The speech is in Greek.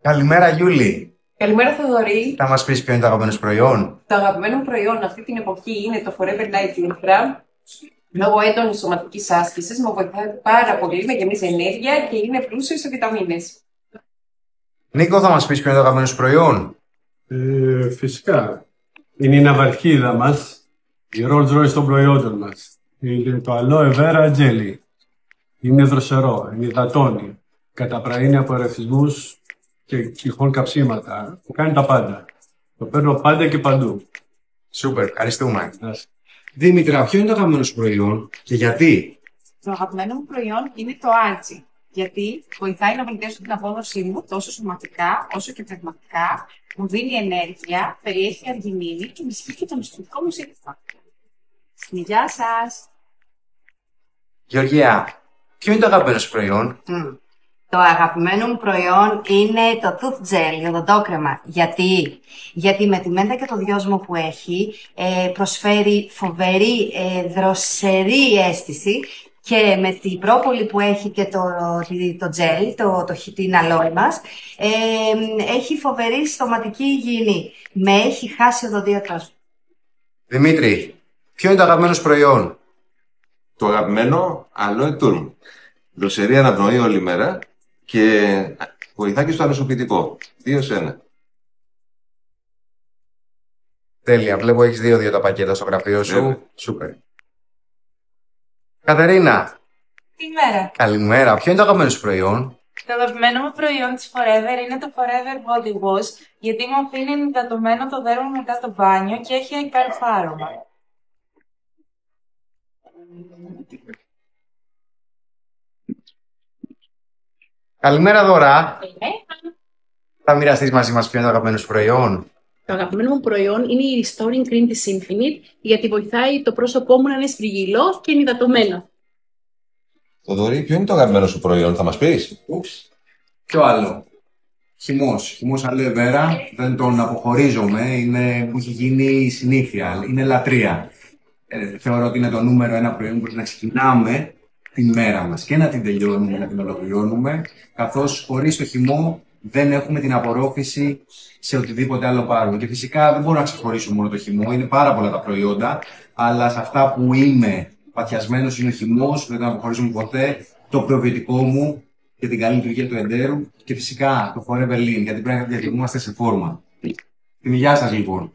Καλημέρα, Γιούλη. Καλημέρα, Θοδωρή. Θα μας πεις ποιο είναι το αγαπημένο σου προϊόν? Το αγαπημένο μου προϊόν αυτή την εποχή είναι το Forever Light Ultra. Λόγω έντονης σωματικής άσκησης, με βοηθάει πάρα πολύ, με γεμίζει ενέργεια και είναι πλούσιο σε βιταμίνες. Νίκο, θα μας πεις ποιο είναι το αγαπημένο σου προϊόν? Φυσικά. Είναι η ναυαρχίδα μας, η Rolls Royce των προϊόντων μας. Είναι το Aloe Vera Jelly. Είναι δροσερό, είναι υδατώνει. Καταπραίνει από ρεθισμούς και τυχόν καψίματα. Που κάνει τα πάντα. Το παίρνω πάντα και παντού. Σούπερ, ευχαριστούμε. Ας. Δήμητρα, ποιο είναι το αγαπημένο σου προϊόν και γιατί? Το αγαπημένο μου προϊόν είναι το Archie, γιατί βοηθάει να βελτιώσω την απόδοσή μου τόσο σωματικά όσο και πνευματικά, μου δίνει ενέργεια, περιέχει αργυνίνη και ενισχύει και το νηστικό μου σύστημα. Στην υγεία σας! Γεωργία, ποιο είναι το αγαπημένο σου προϊόν? Το αγαπημένο μου προϊόν είναι το Tooth Gel, οδοντόκρεμα. Γιατί με τη μέντα και το δυόσμο που έχει προσφέρει φοβερή δροσερή αίσθηση και με την πρόπολη που έχει και το gel, την αλόη μας, έχει φοβερή στοματική υγιεινή. Με έχει χάσει ο οδοντίατρος. Δημήτρη, ποιο είναι το αγαπημένο σου προϊόν? Το αγαπημένο Aloe Turm. Δροσερή αναπνοή όλη μέρα και βοηθάει και στο ανοσοποιητικό. 2 σε 1. Τέλεια, βλέπω έχεις 2-2 τα πακέτα στο γραφείο σου. Βέβαια. Σούπερ. Κατερίνα, Καλημέρα. καλημέρα. Ποιο είναι το αγαπημένο σου προϊόν? Το αγαπημένο μου προϊόν της Forever είναι το Forever Body Wash, γιατί μου αφήνει ενυδατωμένο το δέρμα μετά το μπάνιο και έχει καρφάρωμα. Καλημέρα, Δώρα. Θα μοιραστείς μαζί μας ποιο είναι το αγαπημένο σου προϊόν? Το αγαπημένο μου προϊόν είναι η Restoring Cream της Infinite, γιατί βοηθάει το πρόσωπό μου να είναι στριγγυλό και ενυδατωμένο. Θοδωρή, ποιο είναι το αγαπημένο σου προϊόν, θα μας πεις? Ποιο άλλο? Χυμός aloe vera, δεν τον αποχωρίζομαι, μου έχει γίνει συνήθεια, είναι λατρεία. Θεωρώ ότι είναι το νούμερο ένα προϊόν που μπορεί να ξεκινάμε τη μέρα μας και να την τελειώνουμε, να την ολοκληρώνουμε, καθώς χωρίς το χυμό δεν έχουμε την απορρόφηση σε οτιδήποτε άλλο πάρουμε. Και φυσικά δεν μπορώ να ξεχωρίσω μόνο το χυμό, είναι πάρα πολλά τα προϊόντα, αλλά σε αυτά που είμαι παθιασμένος είναι ο χυμός, δεν τον αποχωρίζουμε ποτέ, το προβιωτικό μου και την καλή λειτουργία του εντέρου και φυσικά το Forever Lean, γιατί πρέπει να διατηρούμαστε σε φόρμα. Την υγεία σας λοιπόν.